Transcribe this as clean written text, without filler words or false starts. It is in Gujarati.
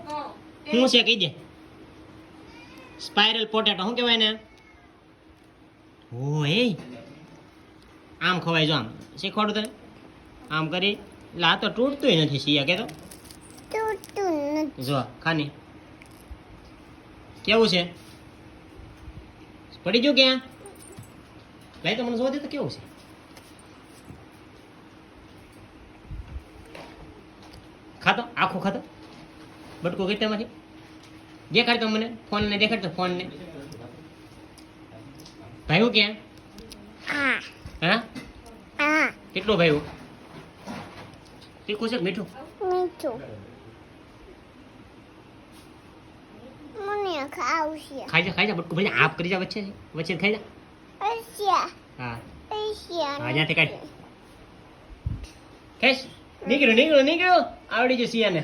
શું છે કહી દે. સ્પાઇરલ પોટેટો શું કહેવાય ને? ઓય આમ ખવાય જો આમ શીખવાડું તને આમ કરી એટલે આ તો તૂટતું નથી સિયા કે તો જો ખાની કેવું છે પડી ગયું ક્યાં લઈ તો મને જોવા દે તો કેવું છે ખાતો આખું ખાતો બટકું કઈ તેમાંથી દેખાડ તો મને ફોન ને દેખાડ તો ફોન ને ભાઈ ક્યાં હા કેટલું ભાઈ તીખું છે કે મીઠું ખાઈ જા બટકું ભાઈ આપ કરી જા વચ્ચે વચ્ચે ખાઈ જા હા હા જ્યાંથી કાઢ ખેસ નીકળ્યો આવડી જશે સિયાને